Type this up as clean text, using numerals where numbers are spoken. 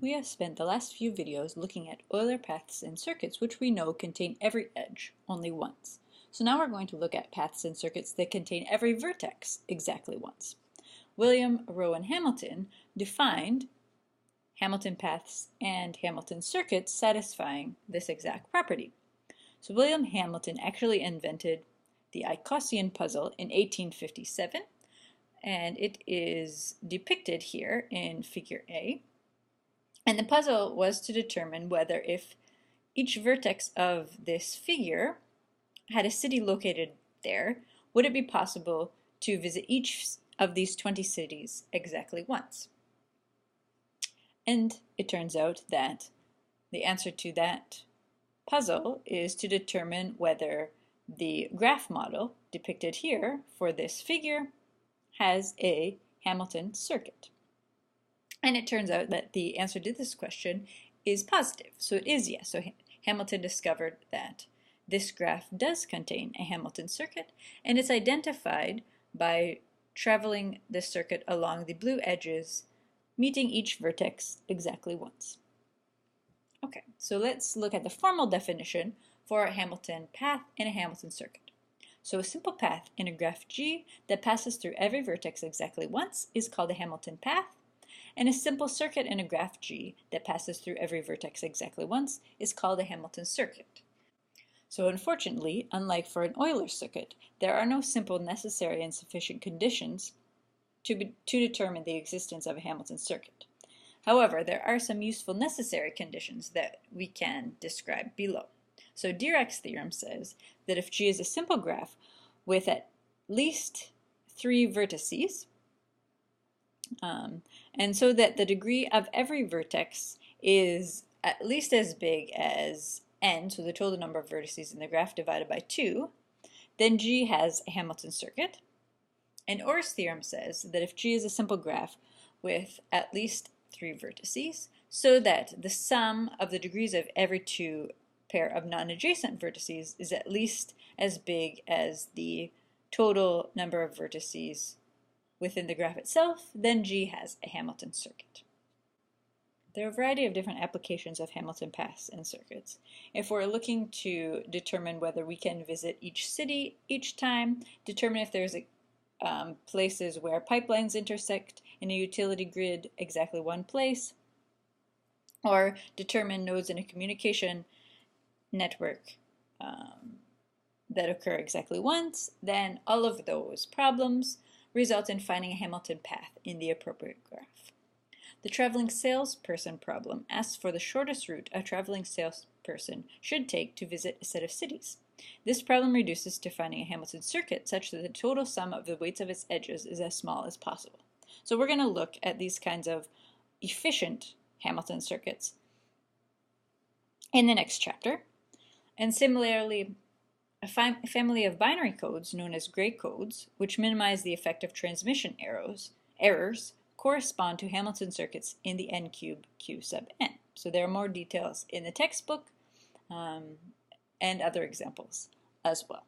We have spent the last few videos looking at Euler paths and circuits which we know contain every edge only once. So now we're going to look at paths and circuits that contain every vertex exactly once. William, Rowan Hamilton defined Hamilton paths and Hamilton circuits satisfying this exact property. So William Hamilton actually invented the Icosian puzzle in 1857, and it is depicted here in figure A. And the puzzle was to determine whether if each vertex of this figure had a city located there, would it be possible to visit each of these 20 cities exactly once? And it turns out that the answer to that puzzle is to determine whether the graph model depicted here for this figure has a Hamilton circuit. And it turns out that the answer to this question is positive. So it is yes. So Hamilton discovered that this graph does contain a Hamilton circuit, and it's identified by traveling the circuit along the blue edges, meeting each vertex exactly once. Okay, so let's look at the formal definition for a Hamilton path and a Hamilton circuit. So a simple path in a graph G that passes through every vertex exactly once is called a Hamilton path, and a simple circuit in a graph G that passes through every vertex exactly once is called a Hamilton circuit. So unfortunately, unlike for an Euler circuit, there are no simple necessary and sufficient conditions to determine the existence of a Hamilton circuit. However, there are some useful necessary conditions that we can describe below. So Dirac's theorem says that if G is a simple graph with at least 3 vertices, and so that the degree of every vertex is at least as big as n, so the total number of vertices in the graph divided by 2, then G has a Hamilton circuit. And Orr's theorem says that if G is a simple graph with at least 3 vertices, so that the sum of the degrees of every 2 pair of non-adjacent vertices is at least as big as the total number of vertices within the graph itself, then G has a Hamilton circuit. There are a variety of different applications of Hamilton paths and circuits. If we're looking to determine whether we can visit each city each time, determine if there's places where pipelines intersect in a utility grid exactly one place, or determine nodes in a communication network that occur exactly once, then all of those problems result in finding a Hamilton path in the appropriate graph. The traveling salesperson problem asks for the shortest route a traveling salesperson should take to visit a set of cities. This problem reduces to finding a Hamilton circuit such that the total sum of the weights of its edges is as small as possible. So we're going to look at these kinds of efficient Hamilton circuits in the next chapter. And similarly, a family of binary codes known as gray codes, which minimize the effect of transmission errors, correspond to Hamilton circuits in the n cube q sub n. So there are more details in the textbook and other examples as well.